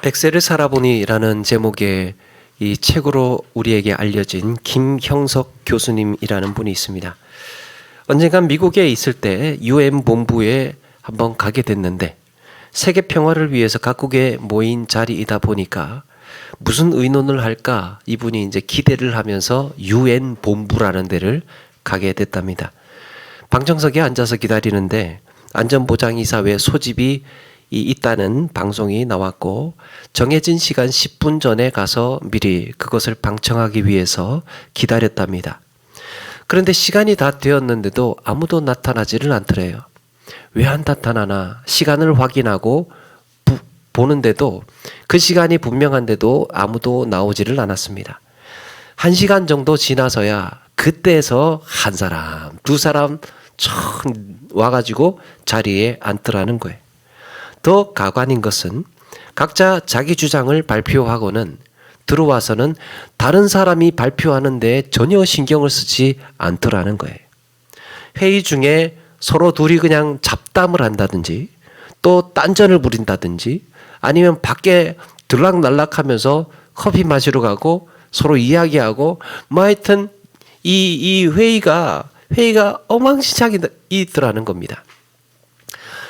백세를 살아보니라는 제목의 이 책으로 우리에게 알려진 김형석 교수님이라는 분이 있습니다. 언젠간 미국에 있을 때 UN 본부에 한번 가게 됐는데 세계 평화를 위해서 각국에 모인 자리이다 보니까 무슨 의논을 할까 이분이 이제 기대를 하면서 UN 본부라는 데를 가게 됐답니다. 방청석에 앉아서 기다리는데 안전보장이사회 소집이 있다는 방송이 나왔고 정해진 시간 10분 전에 가서 미리 그것을 방청하기 위해서 기다렸답니다. 그런데 시간이 다 되었는데도 아무도 나타나지를 않더래요. 왜 안 나타나나 시간을 확인하고 보는데도 그 시간이 분명한데도 아무도 나오지를 않았습니다. 1시간 정도 지나서야 그때서 한 사람, 두 사람 촥 와가지고 자리에 앉더라는 거예요. 더 가관인 것은 각자 자기 주장을 발표하고는 들어와서는 다른 사람이 발표하는데 전혀 신경을 쓰지 않더라는 거예요. 회의 중에 서로 둘이 그냥 잡담을 한다든지 또 딴전을 부린다든지 아니면 밖에 들락날락하면서 커피 마시러 가고 서로 이야기하고 뭐 하여튼 이 회의가 엉망진창이더라는 겁니다.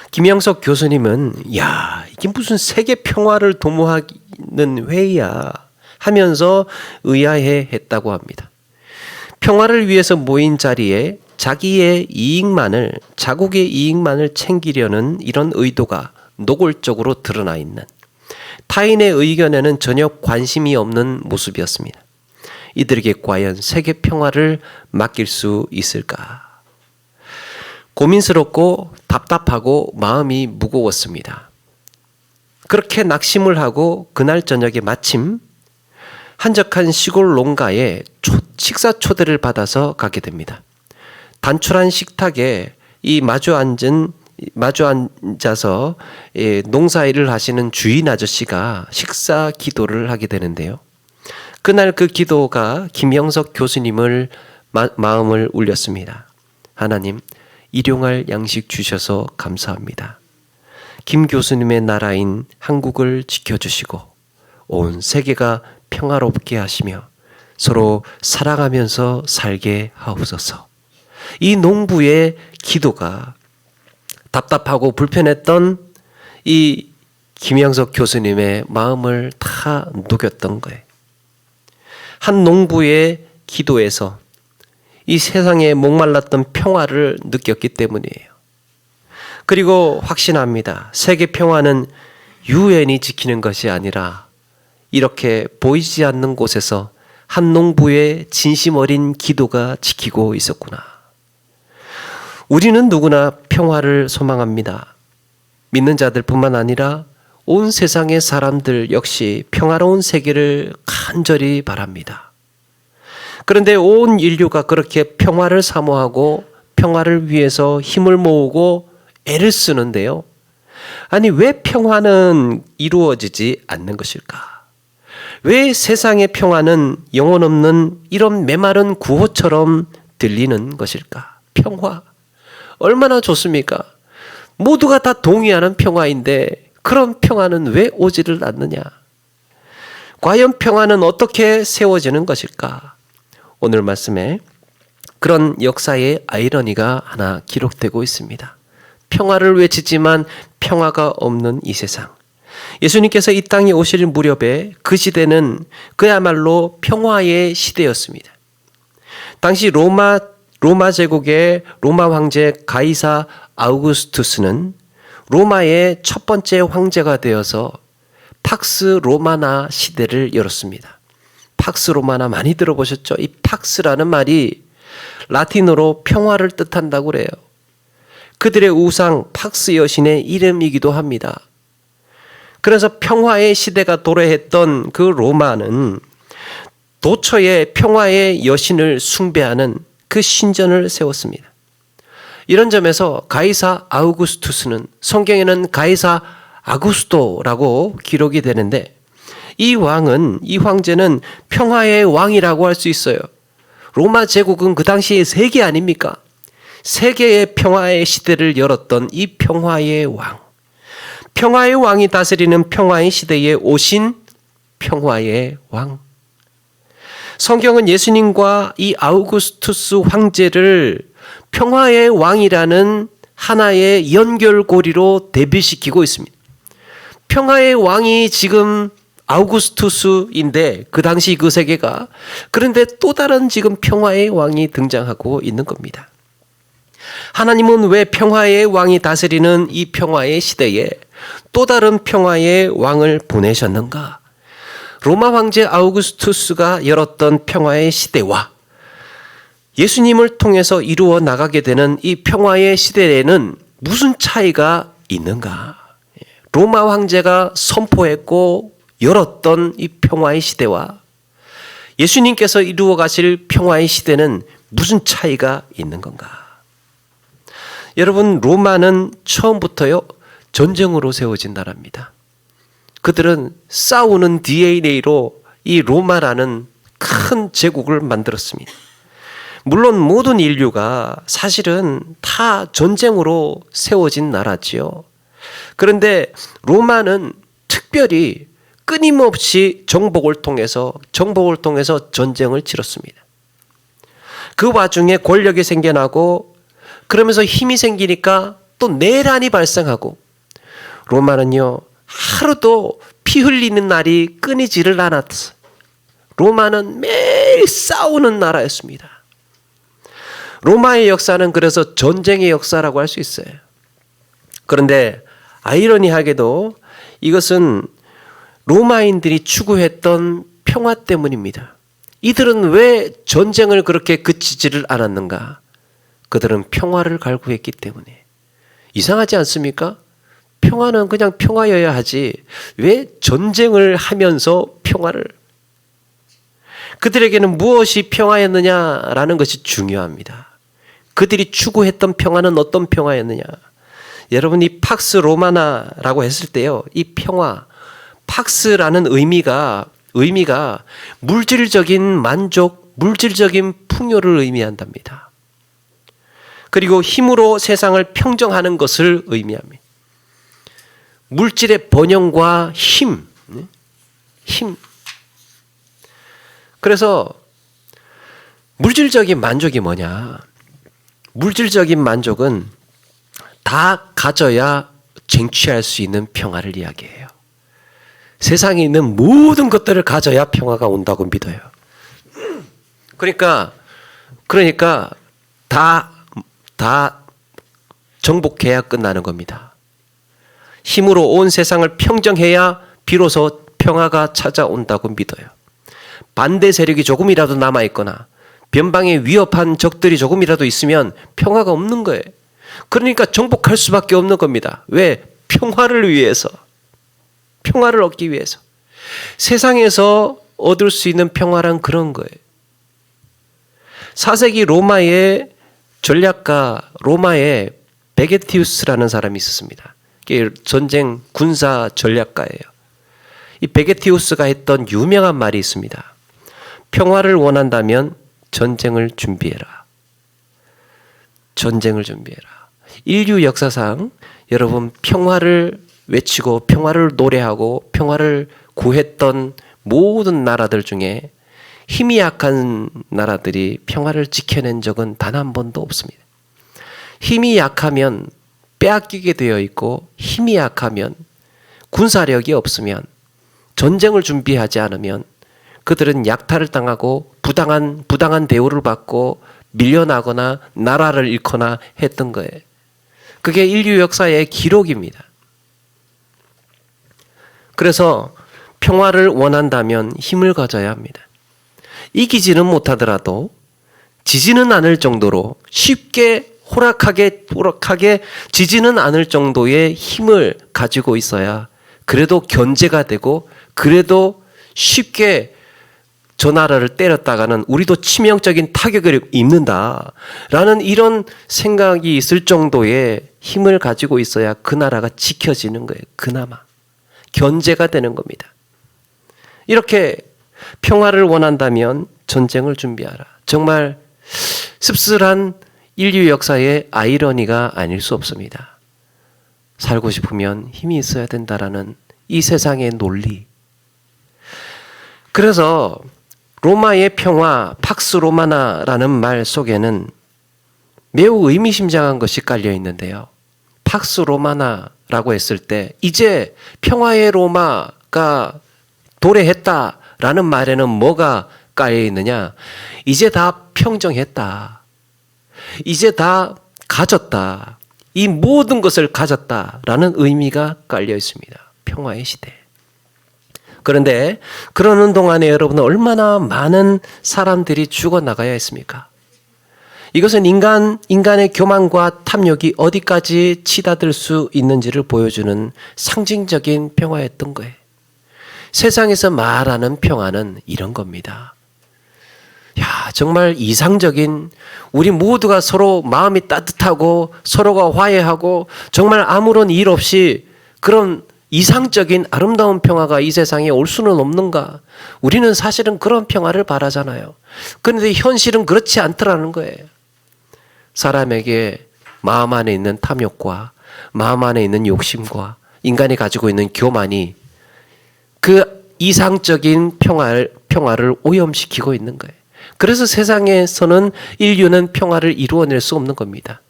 김형석 교수님은 이게 무슨 세계 평화를 도모하는 회의야 하면서 의아해 했다고 합니다. 평화를 위해서 모인 자리에 자기의 자국의 이익만을 챙기려는 이런 의도가 노골적으로 드러나 있는 타인의 의견에는 전혀 관심이 없는 모습이었습니다. 이들에게 과연 세계 평화를 맡길 수 있을까? 고민스럽고 답답하고 마음이 무거웠습니다. 그렇게 낙심을 하고 그날 저녁에 마침 한적한 시골 농가에 식사 초대를 받아서 가게 됩니다. 단출한 식탁에 마주 앉아서 농사일을 하시는 주인 아저씨가 식사 기도를 하게 되는데요. 그날 그 기도가 김형석 교수님을 마음을 울렸습니다. 하나님, 일용할 양식 주셔서 감사합니다. 김 교수님의 나라인 한국을 지켜주시고 온 세계가 평화롭게 하시며 서로 사랑하면서 살게 하옵소서. 이 농부의 기도가 답답하고 불편했던 이 김형석 교수님의 마음을 다 녹였던 거예요. 한 농부의 기도에서 이 세상에 목말랐던 평화를 느꼈기 때문이에요. 그리고 확신합니다. 세계 평화는 유엔이 지키는 것이 아니라 이렇게 보이지 않는 곳에서 한 농부의 진심 어린 기도가 지키고 있었구나. 우리는 누구나 평화를 소망합니다. 믿는 자들뿐만 아니라 온 세상의 사람들 역시 평화로운 세계를 간절히 바랍니다. 그런데 온 인류가 그렇게 평화를 사모하고 평화를 위해서 힘을 모으고 애를 쓰는데요. 아니, 왜 평화는 이루어지지 않는 것일까? 왜 세상의 평화는 영혼 없는 이런 메마른 구호처럼 들리는 것일까? 평화. 얼마나 좋습니까? 모두가 다 동의하는 평화인데 그런 평화는 왜 오지를 않느냐? 과연 평화는 어떻게 세워지는 것일까? 오늘 말씀에 그런 역사의 아이러니가 하나 기록되고 있습니다. 평화를 외치지만 평화가 없는 이 세상. 예수님께서 이 땅에 오실 무렵에 그 시대는 그야말로 평화의 시대였습니다. 당시 로마 제국의 로마 황제 가이사 아우구스투스는 로마의 첫 번째 황제가 되어서 팍스 로마나 시대를 열었습니다. 팍스 로마나 많이 들어보셨죠? 이 팍스라는 말이 라틴어로 평화를 뜻한다고 그래요. 그들의 우상 팍스 여신의 이름이기도 합니다. 그래서 평화의 시대가 도래했던 그 로마는 도처에 평화의 여신을 숭배하는 그 신전을 세웠습니다. 이런 점에서 가이사 아우구스투스는 성경에는 가이사 아구스토라고 기록이 되는데 이 황제는 평화의 왕이라고 할 수 있어요. 로마 제국은 그 당시에 세계 아닙니까? 세계의 평화의 시대를 열었던 이 평화의 왕. 평화의 왕이 다스리는 평화의 시대에 오신 평화의 왕. 성경은 예수님과 이 아우구스투스 황제를 평화의 왕이라는 하나의 연결고리로 대비시키고 있습니다. 평화의 왕이 지금 아우구스투스인데 그 당시 그 세계가, 그런데 또 다른 지금 평화의 왕이 등장하고 있는 겁니다. 하나님은 왜 평화의 왕이 다스리는 이 평화의 시대에 또 다른 평화의 왕을 보내셨는가? 로마 황제 아우구스투스가 열었던 평화의 시대와 예수님을 통해서 이루어 나가게 되는 이 평화의 시대에는 무슨 차이가 있는가? 로마 황제가 선포했고 열었던 이 평화의 시대와 예수님께서 이루어 가실 평화의 시대는 무슨 차이가 있는 건가? 여러분, 로마는 처음부터요 전쟁으로 세워진 나라입니다. 그들은 싸우는 DNA로 이 로마라는 큰 제국을 만들었습니다. 물론 모든 인류가 사실은 다 전쟁으로 세워진 나라지요. 그런데 로마는 특별히 끊임없이 정복을 통해서 전쟁을 치렀습니다. 그 와중에 권력이 생겨나고 그러면서 힘이 생기니까 또 내란이 발생하고, 로마는요 하루도 피 흘리는 날이 끊이지를 않았어요. 로마는 매일 싸우는 나라였습니다. 로마의 역사는 그래서 전쟁의 역사라고 할 수 있어요. 그런데 아이러니하게도 이것은 로마인들이 추구했던 평화 때문입니다. 이들은 왜 전쟁을 그렇게 그치지를 않았는가? 그들은 평화를 갈구했기 때문에. 이상하지 않습니까? 평화는 그냥 평화여야 하지 왜 전쟁을 하면서 평화를? 그들에게는 무엇이 평화였느냐라는 것이 중요합니다. 그들이 추구했던 평화는 어떤 평화였느냐? 여러분, 이 팍스 로마나라고 했을 때요, 이 평화, 팍스라는 의미가 물질적인 만족, 물질적인 풍요를 의미한답니다. 그리고 힘으로 세상을 평정하는 것을 의미합니다. 물질의 번영과 힘. 그래서 물질적인 만족이 뭐냐? 물질적인 만족은 다 가져야 쟁취할 수 있는 평화를 이야기해요. 세상에 있는 모든 것들을 가져야 평화가 온다고 믿어요. 그러니까 다 정복해야 끝나는 겁니다. 힘으로 온 세상을 평정해야 비로소 평화가 찾아온다고 믿어요. 반대 세력이 조금이라도 남아있거나 변방에 위협한 적들이 조금이라도 있으면 평화가 없는 거예요. 그러니까 정복할 수밖에 없는 겁니다. 왜? 평화를 위해서. 평화를 얻기 위해서. 세상에서 얻을 수 있는 평화란 그런 거예요. 4세기 로마의 전략가, 로마의 베게티우스라는 사람이 있었습니다. 전쟁 군사 전략가예요. 이 베게티우스가 했던 유명한 말이 있습니다. 평화를 원한다면 전쟁을 준비해라. 전쟁을 준비해라. 인류 역사상 여러분, 평화를 외치고 평화를 노래하고 평화를 구했던 모든 나라들 중에 힘이 약한 나라들이 평화를 지켜낸 적은 단 한 번도 없습니다. 힘이 약하면 빼앗기게 되어 있고, 힘이 약하면 군사력이 없으면, 전쟁을 준비하지 않으면 그들은 약탈을 당하고 부당한 대우를 받고 밀려나거나 나라를 잃거나 했던 거예요. 그게 인류 역사의 기록입니다. 그래서 평화를 원한다면 힘을 가져야 합니다. 이기지는 못하더라도 지지는 않을 정도로 쉽게 호락하게 지지는 않을 정도의 힘을 가지고 있어야 그래도 견제가 되고, 그래도 쉽게 저 나라를 때렸다가는 우리도 치명적인 타격을 입는다라는 이런 생각이 있을 정도의 힘을 가지고 있어야 그 나라가 지켜지는 거예요. 그나마 견제가 되는 겁니다. 이렇게 평화를 원한다면 전쟁을 준비하라. 정말 씁쓸한 인류 역사의 아이러니가 아닐 수 없습니다. 살고 싶으면 힘이 있어야 된다라는 이 세상의 논리. 그래서 로마의 평화, 팍스 로마나라는 말 속에는 매우 의미심장한 것이 깔려 있는데요. 팍스 로마나라고 했을 때 이제 평화의 로마가 도래했다라는 말에는 뭐가 깔려 있느냐? 이제 다 평정했다. 이제 다 가졌다. 이 모든 것을 가졌다라는 의미가 깔려 있습니다. 평화의 시대. 그런데 그러는 동안에 여러분 얼마나 많은 사람들이 죽어나가야 했습니까? 이것은 인간의 교만과 탐욕이 어디까지 치닫을 수 있는지를 보여주는 상징적인 평화였던 거예요. 세상에서 말하는 평화는 이런 겁니다. 야, 정말 이상적인, 우리 모두가 서로 마음이 따뜻하고 서로가 화해하고 정말 아무런 일 없이 그런 이상적인 아름다운 평화가 이 세상에 올 수는 없는가? 우리는 사실은 그런 평화를 바라잖아요. 그런데 현실은 그렇지 않더라는 거예요. 사람에게 마음 안에 있는 탐욕과 마음 안에 있는 욕심과 인간이 가지고 있는 교만이 그 이상적인 평화를 오염시키고 있는 거예요. 그래서 세상에서는 인류는 평화를 이루어낼 수 없는 겁니다.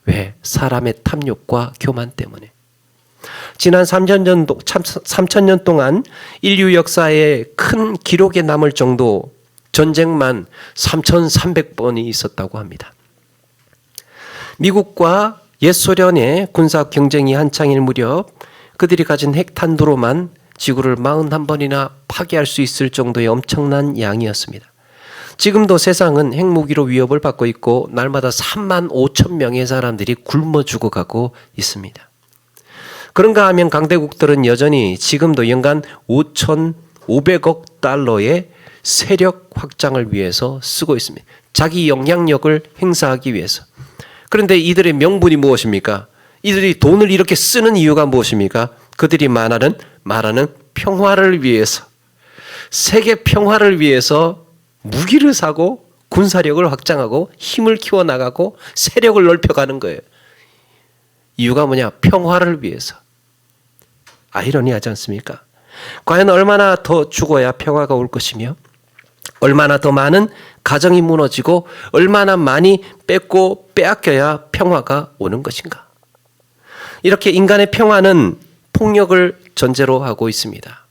왜? 사람의 탐욕과 교만 때문에. 지난 3,000년 동안 인류 역사에 큰 기록에 남을 정도 전쟁만 3,300번이 있었다고 합니다. 미국과 옛소련의 군사 경쟁이 한창일 무렵 그들이 가진 핵탄두로만 지구를 41번이나 파괴할 수 있을 정도의 엄청난 양이었습니다. 지금도 세상은 핵무기로 위협을 받고 있고 날마다 35,000명의 사람들이 굶어 죽어가고 있습니다. 그런가 하면 강대국들은 여전히 지금도 연간 5,500억 달러의 세력 확장을 위해서 쓰고 있습니다. 자기 영향력을 행사하기 위해서. 그런데 이들의 명분이 무엇입니까? 이들이 돈을 이렇게 쓰는 이유가 무엇입니까? 그들이 말하는 평화를 위해서, 세계 평화를 위해서 무기를 사고 군사력을 확장하고 힘을 키워나가고 세력을 넓혀가는 거예요. 이유가 뭐냐? 평화를 위해서. 아이러니하지 않습니까? 과연 얼마나 더 죽어야 평화가 올 것이며 얼마나 더 많은 가정이 무너지고 얼마나 많이 뺏고 빼앗겨야 평화가 오는 것인가? 이렇게 인간의 평화는 폭력을 전제로 하고 있습니다.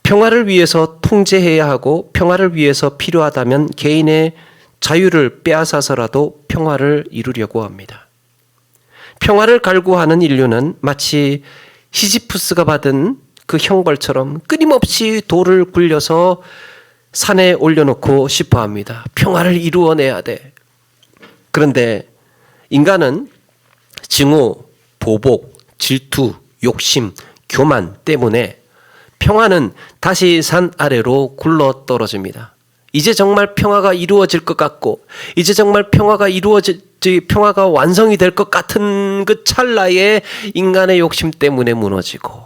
평화를 위해서 통제해야 하고 평화를 위해서 필요하다면 개인의 자유를 빼앗아서라도 평화를 이루려고 합니다. 평화를 갈구하는 인류는 마치 시지프스가 받은 그 형벌처럼 끊임없이 돌을 굴려서 산에 올려놓고 싶어 합니다. 평화를 이루어내야 돼. 그런데 인간은 증오, 보복, 질투, 욕심, 교만 때문에 평화는 다시 산 아래로 굴러 떨어집니다. 이제 정말 평화가 이루어질 것 같고 이제 정말 평화가 완성이 될 것 같은 그 찰나에 인간의 욕심 때문에 무너지고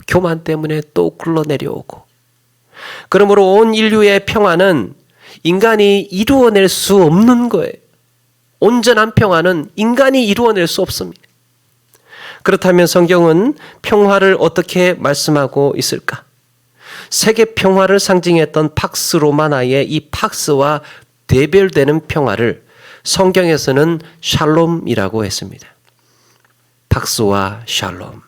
교만 때문에 또 굴러 내려오고, 그러므로 온 인류의 평화는 인간이 이루어낼 수 없는 거예요. 온전한 평화는 인간이 이루어낼 수 없습니다. 그렇다면 성경은 평화를 어떻게 말씀하고 있을까? 세계 평화를 상징했던 팍스 로마나의 이 팍스와 대별되는 평화를 성경에서는 샬롬이라고 했습니다. 팍스와 샬롬.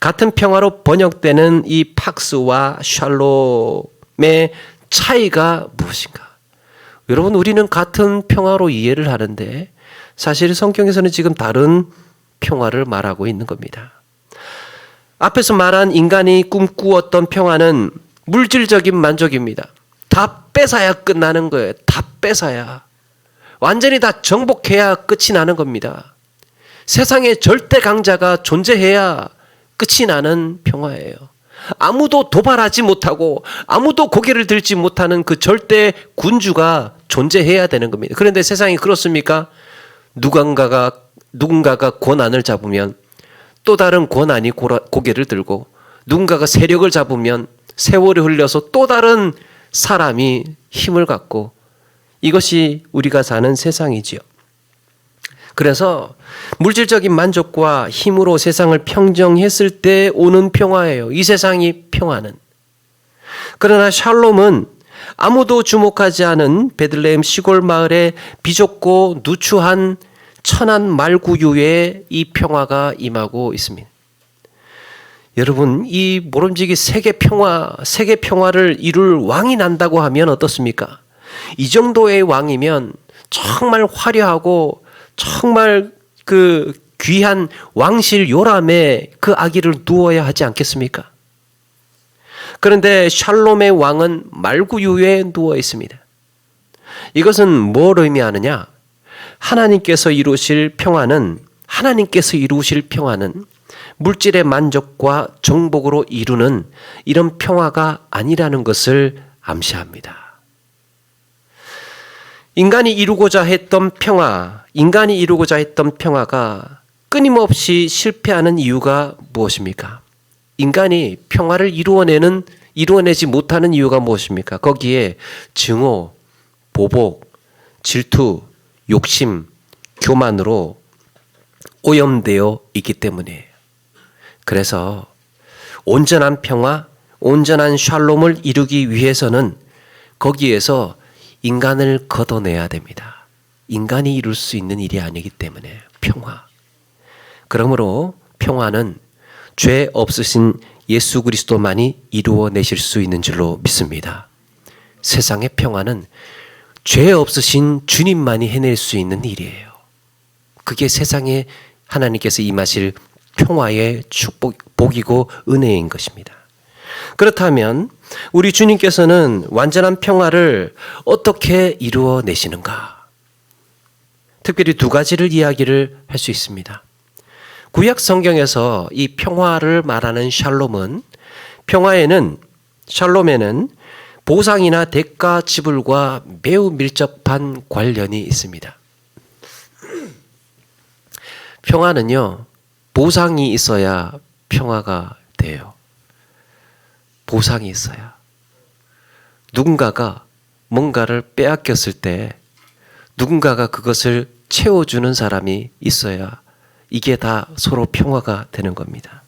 같은 평화로 번역되는 이 팍스와 샬롬의 차이가 무엇인가? 여러분, 우리는 같은 평화로 이해를 하는데 사실 성경에서는 지금 다른 평화를 말하고 있는 겁니다. 앞에서 말한 인간이 꿈꾸었던 평화는 물질적인 만족입니다. 다 뺏어야 끝나는 거예요. 다 뺏어야. 완전히 다 정복해야 끝이 나는 겁니다. 세상에 절대 강자가 존재해야 끝이 나는 평화예요. 아무도 도발하지 못하고 아무도 고개를 들지 못하는 그 절대 군주가 존재해야 되는 겁니다. 그런데 세상이 그렇습니까? 누군가가 권한을 잡으면 또 다른 권한이 고개를 들고, 누군가가 세력을 잡으면 세월이 흘려서 또 다른 사람이 힘을 갖고, 이것이 우리가 사는 세상이지요. 그래서 물질적인 만족과 힘으로 세상을 평정했을 때 오는 평화예요. 이 세상이 평화는. 그러나 샬롬은 아무도 주목하지 않은 베들레헴 시골 마을에 비좁고 누추한 천한 말구유에 이 평화가 임하고 있습니다. 여러분, 이 모름지기 세계 평화를 이룰 왕이 난다고 하면 어떻습니까? 이 정도의 왕이면 정말 화려하고 정말 그 귀한 왕실 요람에 그 아기를 누워야 하지 않겠습니까? 그런데 샬롬의 왕은 말구유에 누워 있습니다. 이것은 뭘 의미하느냐? 하나님께서 이루실 평화는 물질의 만족과 정복으로 이루는 이런 평화가 아니라는 것을 암시합니다. 인간이 이루고자 했던 평화가 끊임없이 실패하는 이유가 무엇입니까? 인간이 평화를 이루어내지 못하는 이유가 무엇입니까? 거기에 증오, 보복, 질투, 욕심, 교만으로 오염되어 있기 때문이에요. 그래서 온전한 평화, 온전한 샬롬을 이루기 위해서는 거기에서 인간을 걷어내야 됩니다. 인간이 이룰 수 있는 일이 아니기 때문에 평화. 그러므로 평화는 죄 없으신 예수 그리스도만이 이루어내실 수 있는 줄로 믿습니다. 세상의 평화는 죄 없으신 주님만이 해낼 수 있는 일이에요. 그게 세상에 하나님께서 임하실 평화의 축복이고 은혜인 것입니다. 그렇다면 우리 주님께서는 완전한 평화를 어떻게 이루어내시는가? 특별히 두 가지를 이야기를 할 수 있습니다. 구약 성경에서 이 평화를 말하는 샬롬에는 보상이나 대가 지불과 매우 밀접한 관련이 있습니다. 평화는요, 보상이 있어야 평화가 돼요. 보상이 있어야. 누군가가 뭔가를 빼앗겼을 때 누군가가 그것을 채워주는 사람이 있어야 이게 다 서로 평화가 되는 겁니다.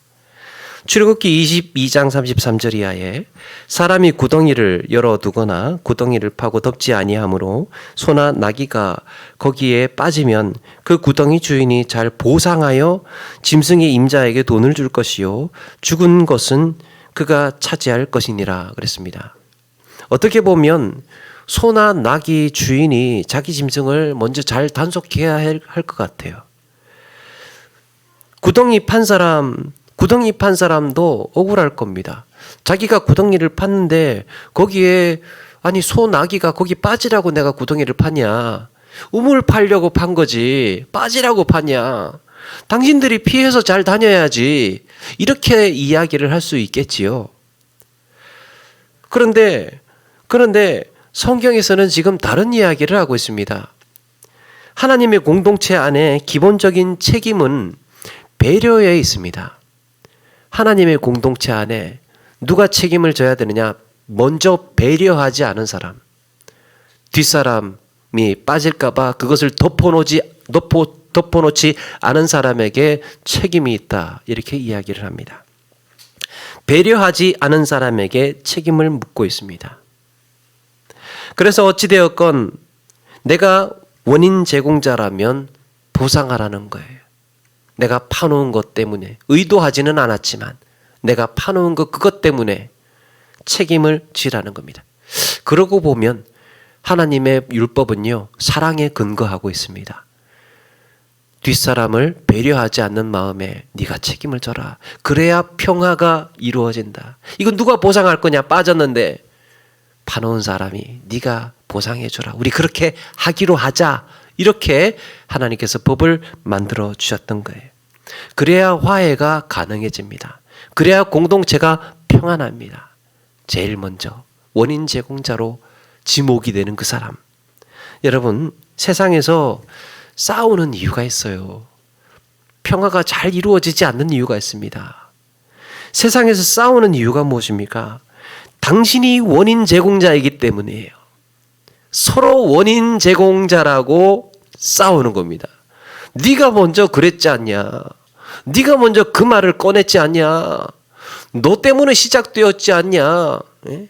출애굽기 22장 33절 이하에 사람이 구덩이를 열어두거나 구덩이를 파고 덮지 아니하므로 소나 나귀가 거기에 빠지면 그 구덩이 주인이 잘 보상하여 짐승의 임자에게 돈을 줄 것이요 죽은 것은 그가 차지할 것이니라 그랬습니다. 어떻게 보면 소나 나귀 주인이 자기 짐승을 먼저 잘 단속해야 할 것 같아요. 구덩이 판 사람도 억울할 겁니다. 자기가 구덩이를 팠는데 거기에 소 나귀가 거기 빠지라고 내가 구덩이를 팠냐? 우물 파려고 판 거지 빠지라고 팠냐? 당신들이 피해서 잘 다녀야지. 이렇게 이야기를 할 수 있겠지요. 그런데 성경에서는 지금 다른 이야기를 하고 있습니다. 하나님의 공동체 안에 기본적인 책임은 배려에 있습니다. 하나님의 공동체 안에 누가 책임을 져야 되느냐? 먼저 배려하지 않은 사람. 뒷사람이 빠질까봐 그것을 덮어놓지 않은 사람에게 책임이 있다. 이렇게 이야기를 합니다. 배려하지 않은 사람에게 책임을 묻고 있습니다. 그래서 어찌되었건 내가 원인 제공자라면 보상하라는 거예요. 내가 파놓은 것 때문에 의도하지는 않았지만 내가 파놓은 그것 때문에 책임을 지라는 겁니다. 그러고 보면 하나님의 율법은요, 사랑에 근거하고 있습니다. 뒷사람을 배려하지 않는 마음에 네가 책임을 져라. 그래야 평화가 이루어진다. 이건 누가 보상할 거냐? 빠졌는데 파놓은 사람이 네가 보상해 주라. 우리 그렇게 하기로 하자. 이렇게 하나님께서 법을 만들어 주셨던 거예요. 그래야 화해가 가능해집니다. 그래야 공동체가 평안합니다. 제일 먼저 원인 제공자로 지목이 되는 그 사람. 여러분, 세상에서 싸우는 이유가 있어요. 평화가 잘 이루어지지 않는 이유가 있습니다. 세상에서 싸우는 이유가 무엇입니까? 당신이 원인 제공자이기 때문이에요. 서로 원인 제공자라고 싸우는 겁니다. 네가 먼저 그랬지 않냐? 네가 먼저 그 말을 꺼냈지 않냐? 너 때문에 시작되었지 않냐? 예?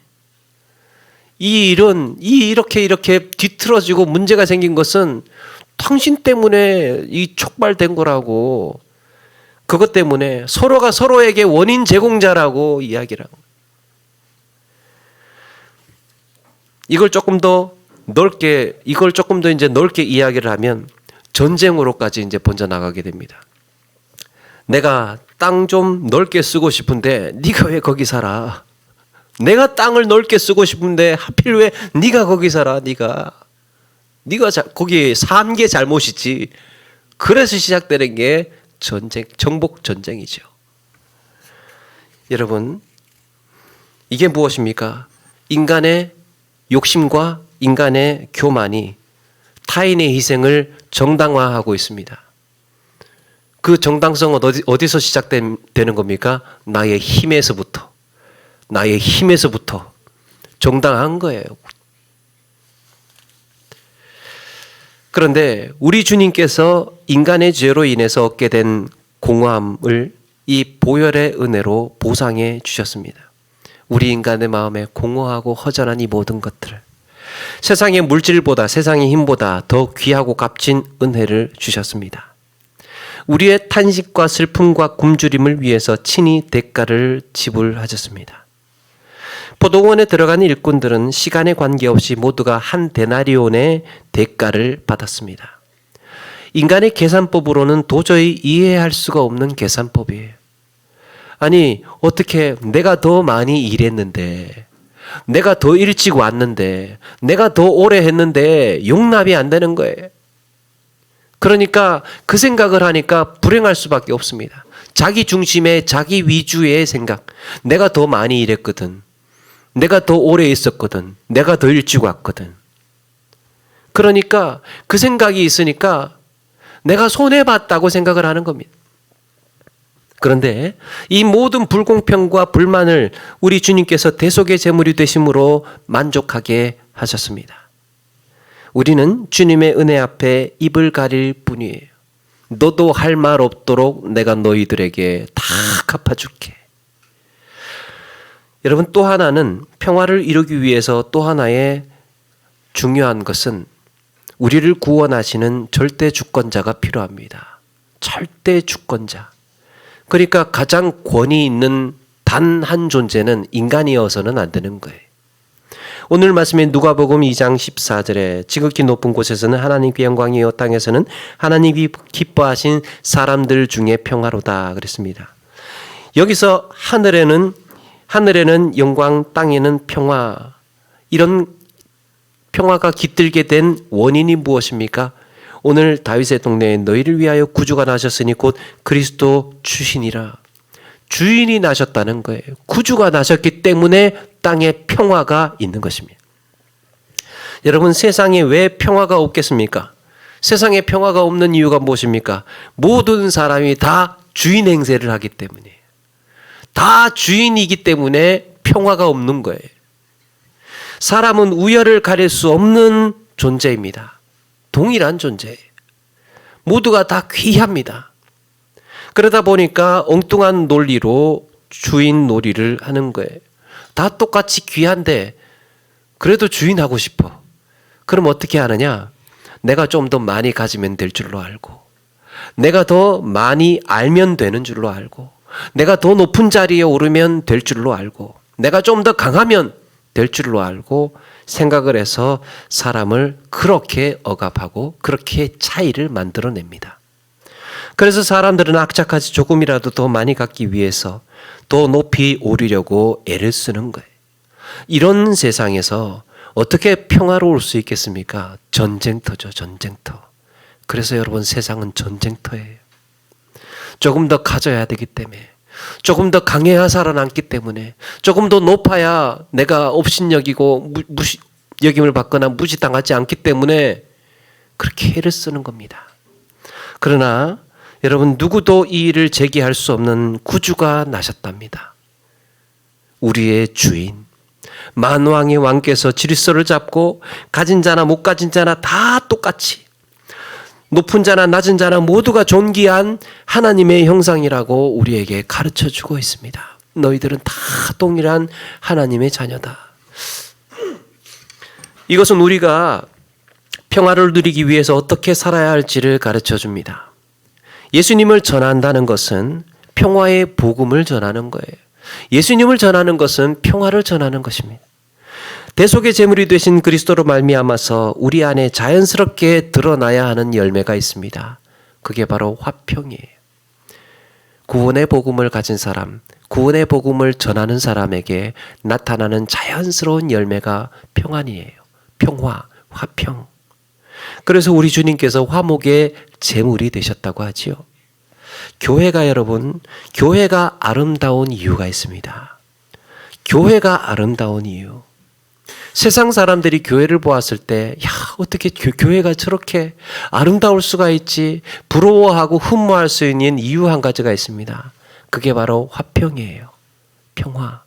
이 일은 이렇게 뒤틀어지고 문제가 생긴 것은 당신 때문에 이 촉발된 거라고. 그것 때문에 서로가 서로에게 원인 제공자라고 이야기를 하고. 이걸 조금 더 이제 넓게 이야기를 하면 전쟁으로까지 이제 번져 나가게 됩니다. 내가 땅 좀 넓게 쓰고 싶은데 네가 왜 거기 살아? 내가 땅을 넓게 쓰고 싶은데 하필 왜 네가 거기 살아? 네가 거기 산 게 잘못이지. 그래서 시작되는 게 전쟁, 정복 전쟁이죠. 여러분, 이게 무엇입니까? 인간의 욕심과 인간의 교만이 타인의 희생을 정당화하고 있습니다. 그 정당성은 어디서 시작되는 겁니까? 나의 힘에서부터 정당한 거예요. 그런데 우리 주님께서 인간의 죄로 인해서 얻게 된 공허함을 이 보혈의 은혜로 보상해 주셨습니다. 우리 인간의 마음에 공허하고 허전한 이 모든 것들을 세상의 물질보다, 세상의 힘보다 더 귀하고 값진 은혜를 주셨습니다. 우리의 탄식과 슬픔과 굶주림을 위해서 친히 대가를 지불하셨습니다. 포도원에 들어간 일꾼들은 시간에 관계없이 모두가 한 데나리온의 대가를 받았습니다. 인간의 계산법으로는 도저히 이해할 수가 없는 계산법이에요. 아니, 어떻게 내가 더 많이 일했는데, 내가 더 일찍 왔는데, 내가 더 오래 했는데 용납이 안 되는 거예요. 그러니까 그 생각을 하니까 불행할 수밖에 없습니다. 자기 중심의 자기 위주의 생각. 내가 더 많이 일했거든. 내가 더 오래 있었거든. 내가 더 일찍 왔거든. 그러니까 그 생각이 있으니까 내가 손해봤다고 생각을 하는 겁니다. 그런데 이 모든 불공평과 불만을 우리 주님께서 대속의 제물이 되심으로 만족하게 하셨습니다. 우리는 주님의 은혜 앞에 입을 가릴 뿐이에요. 너도 할 말 없도록 내가 너희들에게 다 갚아줄게. 여러분, 또 하나는 평화를 이루기 위해서 또 하나의 중요한 것은 우리를 구원하시는 절대 주권자가 필요합니다. 절대 주권자. 그러니까 가장 권위 있는 단 한 존재는 인간이어서는 안 되는 거예요. 오늘 말씀에 누가복음 2장 14절에 지극히 높은 곳에서는 하나님께 영광이요 땅에서는 하나님이 기뻐하신 사람들 중에 평화로다 그랬습니다. 여기서 하늘에는 영광, 땅에는 평화. 이런 평화가 깃들게 된 원인이 무엇입니까? 오늘 다윗의 동네에 너희를 위하여 구주가 나셨으니 곧 그리스도 주시니라. 주인이 나셨다는 거예요. 구주가 나셨기 때문에 땅에 평화가 있는 것입니다. 여러분, 세상에 왜 평화가 없겠습니까? 세상에 평화가 없는 이유가 무엇입니까? 모든 사람이 다 주인 행세를 하기 때문이에요. 다 주인이기 때문에 평화가 없는 거예요. 사람은 우열을 가릴 수 없는 존재입니다. 동일한 존재예요. 모두가 다 귀합니다. 그러다 보니까 엉뚱한 논리로 주인 놀이를 하는 거예요. 다 똑같이 귀한데 그래도 주인하고 싶어. 그럼 어떻게 하느냐? 내가 좀 더 많이 가지면 될 줄로 알고, 내가 더 많이 알면 되는 줄로 알고, 내가 더 높은 자리에 오르면 될 줄로 알고, 내가 좀 더 강하면 될 줄로 알고 생각을 해서 사람을 그렇게 억압하고 그렇게 차이를 만들어냅니다. 그래서 사람들은 악착같이 조금이라도 더 많이 갖기 위해서 더 높이 오르려고 애를 쓰는 거예요. 이런 세상에서 어떻게 평화로울 수 있겠습니까? 전쟁터죠, 전쟁터. 그래서 여러분, 세상은 전쟁터예요. 조금 더 가져야 되기 때문에, 조금 더 강해야 살아남기 때문에, 조금 더 높아야 내가 업신여기고 여김을 받거나 무시당하지 않기 때문에 그렇게 애를 쓰는 겁니다. 그러나 여러분, 누구도 이 일을 제기할 수 없는 구주가 나셨답니다. 우리의 주인, 만왕의 왕께서 질서를 잡고 가진 자나 못 가진 자나 다 똑같이 높은 자나 낮은 자나 모두가 존귀한 하나님의 형상이라고 우리에게 가르쳐 주고 있습니다. 너희들은 다 동일한 하나님의 자녀다. 이것은 우리가 평화를 누리기 위해서 어떻게 살아야 할지를 가르쳐 줍니다. 예수님을 전한다는 것은 평화의 복음을 전하는 거예요. 예수님을 전하는 것은 평화를 전하는 것입니다. 대속의 제물이 되신 그리스도로 말미암아서 우리 안에 자연스럽게 드러나야 하는 열매가 있습니다. 그게 바로 화평이에요. 구원의 복음을 가진 사람, 구원의 복음을 전하는 사람에게 나타나는 자연스러운 열매가 평안이에요. 평화, 화평. 그래서 우리 주님께서 화목의 제물이 되셨다고 하지요. 교회가 여러분, 교회가 아름다운 이유가 있습니다. 교회가 아름다운 이유. 세상 사람들이 교회를 보았을 때, 야, 어떻게 교회가 저렇게 아름다울 수가 있지? 부러워하고 흠모할 수 있는 이유 한 가지가 있습니다. 그게 바로 화평이에요. 평화.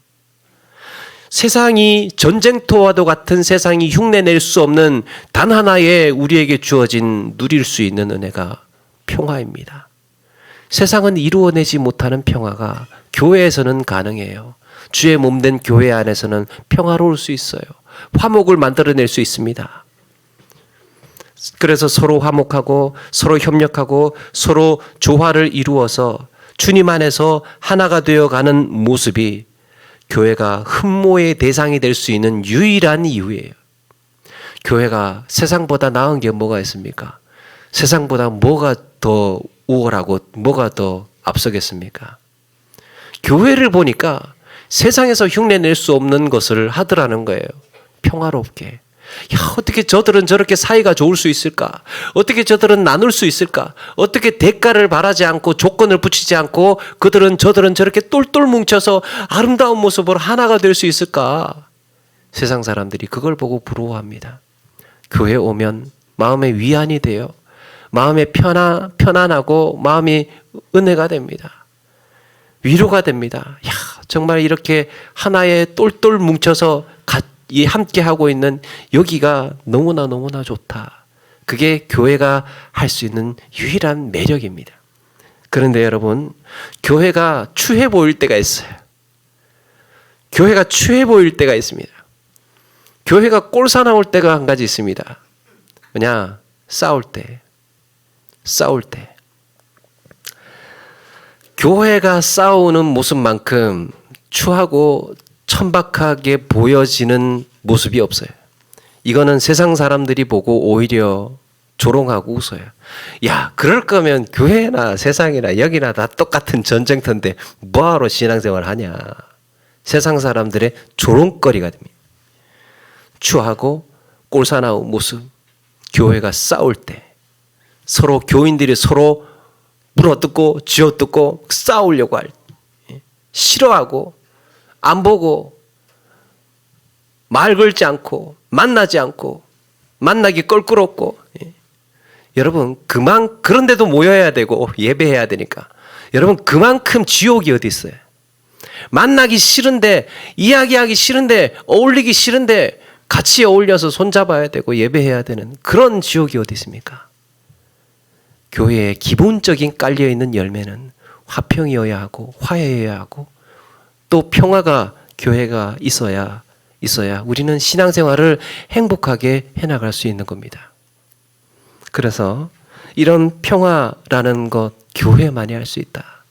세상이 전쟁터와도 같은 세상이 흉내낼 수 없는 단 하나의 우리에게 주어진 누릴 수 있는 은혜가 평화입니다. 세상은 이루어내지 못하는 평화가 교회에서는 가능해요. 주의 몸된 교회 안에서는 평화로울 수 있어요. 화목을 만들어낼 수 있습니다. 그래서 서로 화목하고 서로 협력하고 서로 조화를 이루어서 주님 안에서 하나가 되어가는 모습이 교회가 흠모의 대상이 될 수 있는 유일한 이유예요. 교회가 세상보다 나은 게 뭐가 있습니까? 세상보다 뭐가 더 우월하고 뭐가 더 앞서겠습니까? 교회를 보니까 세상에서 흉내낼 수 없는 것을 하더라는 거예요. 평화롭게. 야, 어떻게 저들은 저렇게 사이가 좋을 수 있을까? 어떻게 저들은 나눌 수 있을까? 어떻게 대가를 바라지 않고 조건을 붙이지 않고 저들은 저렇게 똘똘 뭉쳐서 아름다운 모습으로 하나가 될 수 있을까? 세상 사람들이 그걸 보고 부러워합니다. 교회 오면 마음의 위안이 돼요. 마음의 편안하고 마음이 은혜가 됩니다. 위로가 됩니다. 야, 정말 이렇게 하나에 똘똘 뭉쳐서 함께 하고 있는 여기가 너무나 좋다. 그게 교회가 할 수 있는 유일한 매력입니다. 그런데 여러분, 교회가 추해 보일 때가 있어요. 교회가 추해 보일 때가 있습니다. 교회가 꼴사나올 때가 한 가지 있습니다. 뭐냐? 싸울 때. 교회가 싸우는 모습만큼 추하고 천박하게 보여지는 모습이 없어요. 이거는 세상 사람들이 보고 오히려 조롱하고 웃어요. 야, 그럴 거면 교회나 세상이나 여기나 다 똑같은 전쟁터인데 뭐하러 신앙생활 하냐. 세상 사람들의 조롱거리가 됩니다. 추하고 꼴사나운 모습. 교회가 싸울 때 서로 교인들이 서로 물어뜯고 쥐어뜯고 싸우려고 할 때 싫어하고 안 보고 말 걸지 않고 만나지 않고 만나기 껄끄럽고 여러분 그런데도 모여야 되고 예배해야 되니까 여러분 그만큼 지옥이 어디 있어요? 만나기 싫은데 이야기하기 싫은데 어울리기 싫은데 같이 어울려서 손잡아야 되고 예배해야 되는 그런 지옥이 어디 있습니까? 교회에 기본적인 깔려있는 열매는 화평이어야 하고 화해여야 하고 또 평화가 교회가 있어야 우리는 신앙생활을 행복하게 해나갈 수 있는 겁니다. 그래서 이런 평화라는 것 교회만이 할 수 있다.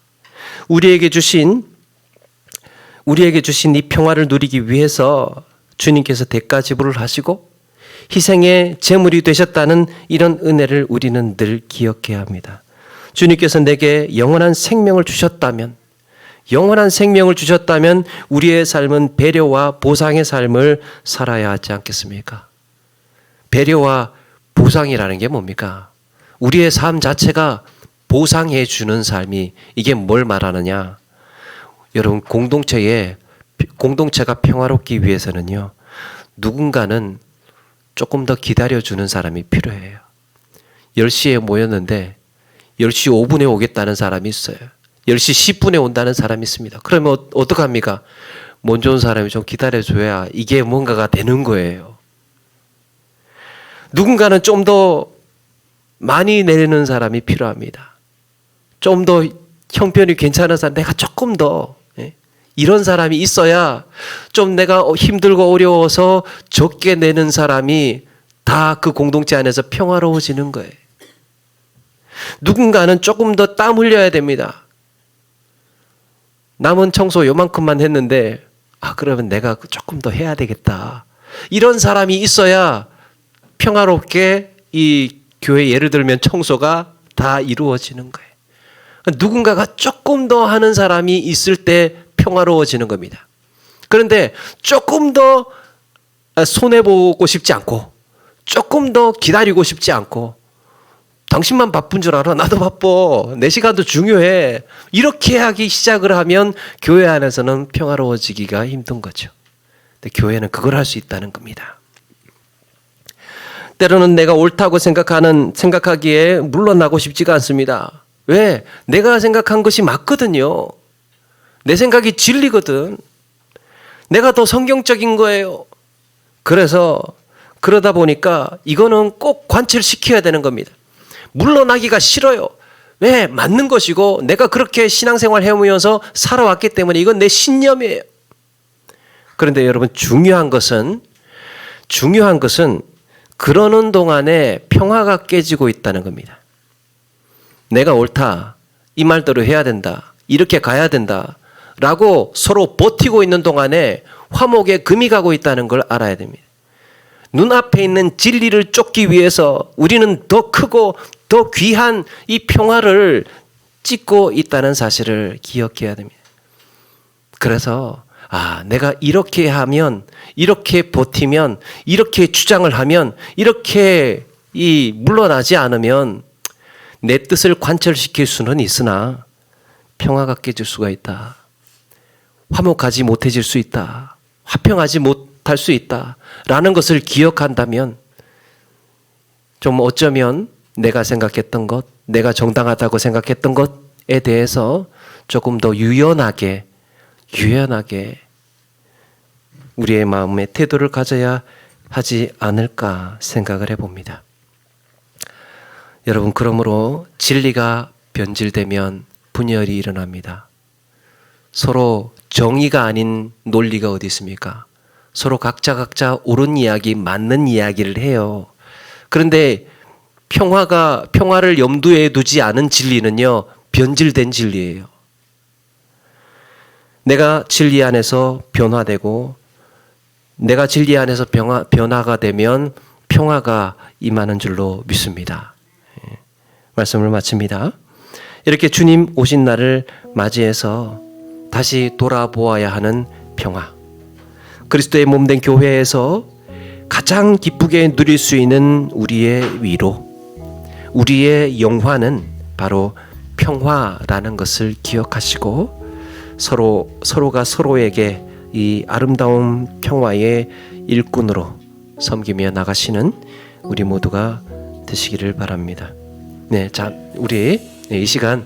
우리에게 주신 이 평화를 누리기 위해서 주님께서 대가 지불을 하시고 희생의 제물이 되셨다는 이런 은혜를 우리는 늘 기억해야 합니다. 주님께서 내게 영원한 생명을 주셨다면 우리의 삶은 배려와 보상의 삶을 살아야 하지 않겠습니까? 배려와 보상이라는 게 뭡니까? 우리의 삶 자체가 보상해 주는 삶이 이게 뭘 말하느냐? 여러분 공동체가 평화롭기 위해서는요. 누군가는 조금 더 기다려주는 사람이 필요해요. 10시에 모였는데 10시 5분에 오겠다는 사람이 있어요. 10시 10분에 온다는 사람이 있습니다. 그러면 어떡합니까? 먼저 온 사람이 좀 기다려줘야 이게 뭔가가 되는 거예요. 누군가는 좀 더 많이 내리는 사람이 필요합니다. 좀 더 형편이 괜찮은 사람, 내가 조금 더 이런 사람이 있어야 좀 내가 힘들고 어려워서 적게 내는 사람이 다 그 공동체 안에서 평화로워지는 거예요. 누군가는 조금 더 땀 흘려야 됩니다. 남은 청소 요만큼만 했는데 그러면 내가 조금 더 해야 되겠다. 이런 사람이 있어야 평화롭게 이 교회 예를 들면 청소가 다 이루어지는 거예요. 누군가가 조금 더 하는 사람이 있을 때 평화로워지는 겁니다. 그런데 조금 더 손해보고 싶지 않고 조금 더 기다리고 싶지 않고 당신만 바쁜 줄 알아? 나도 바빠. 내 시간도 중요해. 이렇게 하기 시작을 하면 교회 안에서는 평화로워지기가 힘든 거죠. 근데 교회는 그걸 할 수 있다는 겁니다. 때로는 내가 옳다고 생각하기에 물러나고 싶지가 않습니다. 왜? 내가 생각한 것이 맞거든요. 내 생각이 진리거든. 내가 더 성경적인 거예요. 그래서 그러다 보니까 이거는 꼭 관철시켜야 되는 겁니다. 물러나기가 싫어요. 왜? 맞는 것이고 내가 그렇게 신앙생활 해오면서 살아왔기 때문에 이건 내 신념이에요. 그런데 여러분 중요한 것은 그러는 동안에 평화가 깨지고 있다는 겁니다. 내가 옳다. 이 말대로 해야 된다. 이렇게 가야 된다. 라고 서로 버티고 있는 동안에 화목에 금이 가고 있다는 걸 알아야 됩니다. 눈앞에 있는 진리를 쫓기 위해서 우리는 더 크고 더 귀한 이 평화를 찍고 있다는 사실을 기억해야 됩니다. 그래서 내가 이렇게 하면, 이렇게 버티면, 이렇게 주장을 하면, 이렇게 물러나지 않으면 내 뜻을 관철시킬 수는 있으나 평화가 깨질 수가 있다. 화목하지 못해질 수 있다. 화평하지 못할 수 있다. 라는 것을 기억한다면 좀 어쩌면 내가 생각했던 것, 내가 정당하다고 생각했던 것에 대해서 조금 더 유연하게 우리의 마음의 태도를 가져야 하지 않을까 생각을 해봅니다. 여러분, 그러므로 진리가 변질되면 분열이 일어납니다. 서로 정의가 아닌 논리가 어디 있습니까? 서로 각자 옳은 이야기, 맞는 이야기를 해요. 그런데 평화를 염두에 두지 않은 진리는요, 변질된 진리예요. 내가 진리 안에서 변화되고 내가 진리 안에서 변화가 되면 평화가 임하는 줄로 믿습니다. 말씀을 마칩니다. 이렇게 주님 오신 날을 맞이해서 다시 돌아보아야 하는 평화. 그리스도의 몸된 교회에서 가장 기쁘게 누릴 수 있는 우리의 위로, 우리의 영화는 바로 평화라는 것을 기억하시고 서로가 서로에게 이 아름다운 평화의 일꾼으로 섬기며 나가시는 우리 모두가 되시기를 바랍니다. 네, 자, 우리 이 시간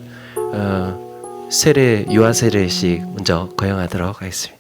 세례 유아 세례식 먼저 거행하도록 하겠습니다.